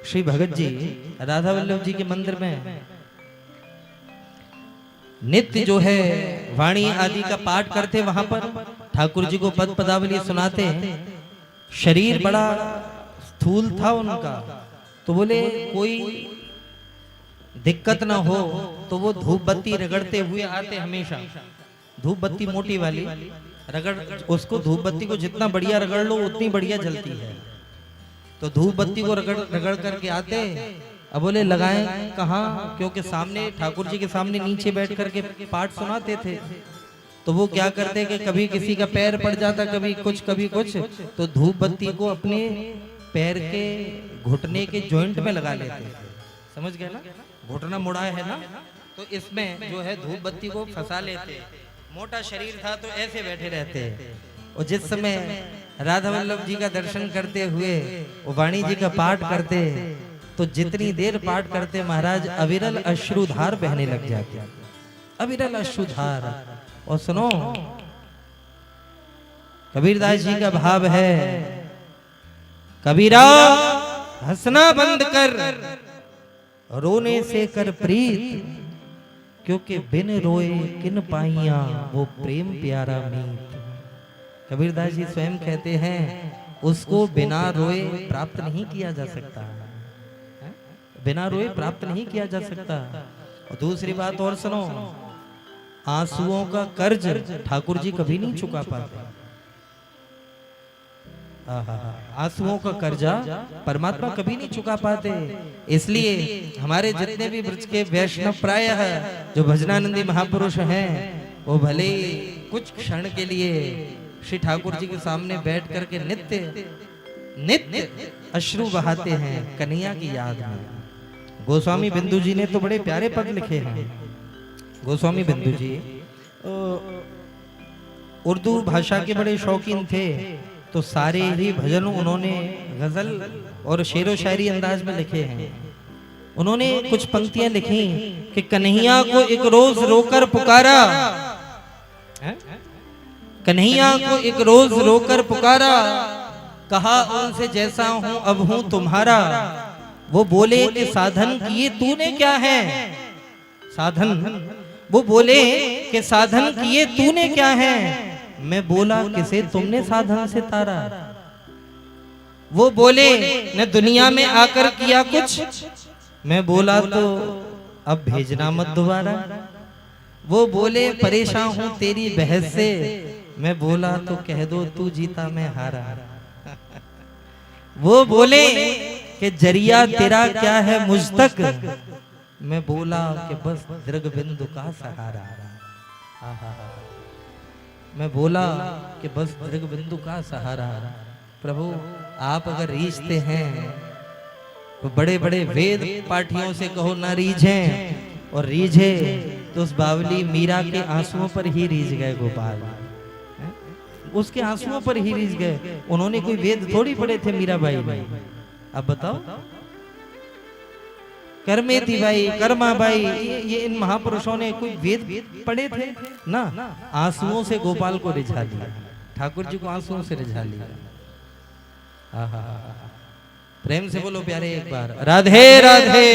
श्री भगत जी राधा वल्लभ जी के मंदिर में नित्य जो है वाणी आदि का पाठ करते, वहां पर ठाकुर जी को पद पदावली सुनाते। शरीर बड़ा स्थूल था उनका, तो बोले कोई दिक्कत ना हो तो वो धूप बत्ती रगड़ते हुए आते हमेशा। धूप बत्ती मोटी वाली रगड़, उसको धूप बत्ती को जितना बढ़िया रगड़ लो उतनी बढ़िया जलती है। तो धूप बत्ती को रगड़ रगड़ करके आते। अब बोले लगाएं कहाँ, क्योंकि सामने ठाकुर जी के सामने नीचे बैठ करके पाठ सुनाते थे। तो वो क्या करते कि कभी किसी का पैर पड़ जाता, कभी कुछ कभी कुछ, तो धूप बत्ती को अपने पैर के घुटने के जॉइंट में लगा लेते। समझ गए ना, घुटना मुड़ा है ना, तो इसमें जो है धूप बत्ती को फंसा लेते। मोटा शरीर था तो ऐसे बैठे रहते। और जिस समय राधा वल्लभ जी का दर्शन करते हुए वो वाणी जी का पाठ करते, तो जितनी देर पाठ करते महाराज अविरल अश्रुधार बहने लग जाते। अविरल अश्रुधार। और सुनो, कबीरदास जी का भाव है, कबीरा हंसना बंद कर, रोने से कर प्रीत, क्योंकि बिन रोए किन पाइया वो प्रेम प्यारा मीत। कबीरदास जी स्वयं कहते हैं उसको बिना रोए प्राप्त नहीं किया जा सकता, बिना रोए प्राप्त नहीं किया जा सकता। और दूसरी बात और सुनो, आंसुओं का कर्ज ठाकुर जी कभी नहीं चुका पाते। आंसुओं का कर्जा परमात्मा कभी नहीं चुका पाते। इसलिए हमारे जितने भी ब्रज के वैष्णव प्राय जो भजनानंदी महापुरुष हैं, वो भले कुछ क्षण के लिए श्री ठाकुर जी के सामने बैठ करके नित्य नित्य अश्रु बहाते हैं कन्हैया की याद में। गोस्वामी बिंदु जी ने तो बड़े प्यारे पद लिखे हैं। गोस्वामी बिंदु जी उर्दू भाषा के बड़े शौकीन थे, तो सारे ही भजन उन्होंने गजल और शेरो शायरी अंदाज में लिखे हैं। उन्होंने कुछ पंक्तियां लिखी कि कन्हैया को एक रोज रोकर पुकारा, कन्हैया को एक रोज रोकर पुकारा, कहा उनसे जैसा हूं अब हूं तुम्हारा। वो बोले कि साधन किए तूने क्या है, साधन, वो बोले कि साधन किए तूने क्या है। मैं बोला किसे तुमने साधन से तारा। वो बोले न दुनिया में आकर किया कुछ, मैं बोला तो अब भेजना मत दोबारा। वो बोले परेशान हूं तेरी बहस से, मैं बोला तो कह दो तू जीता मैं हारा। वो बोले कि जरिया तेरा क्या है मुझ तक, मैं बोला कि बस दृग बिंदु का सहारा। मैं बोला कि बस दृग बिंदु का सहारा। प्रभु आप अगर रीझते हैं तो बड़े बड़े वेद पाठियों से कहो ना रीझे, और रीझे तो उस बावली मीरा के आंसुओं पर ही रीझ गए गोपाल, उसके आंसुओं पर ही रीझ गए। उन्होंने कोई वेद थोड़ी पढ़े थे मीराबाई ने। अब बताओ, करमेती बाई, कर्मा बाई, ये इन महापुरुषों ने कोई वेद पढ़े थे ना। आंसुओं से गोपाल को रिझा दिया, ठाकुर जी को आंसुओं से रिझा लिया। प्रेम से बोलो प्यारे एक बार राधे राधे।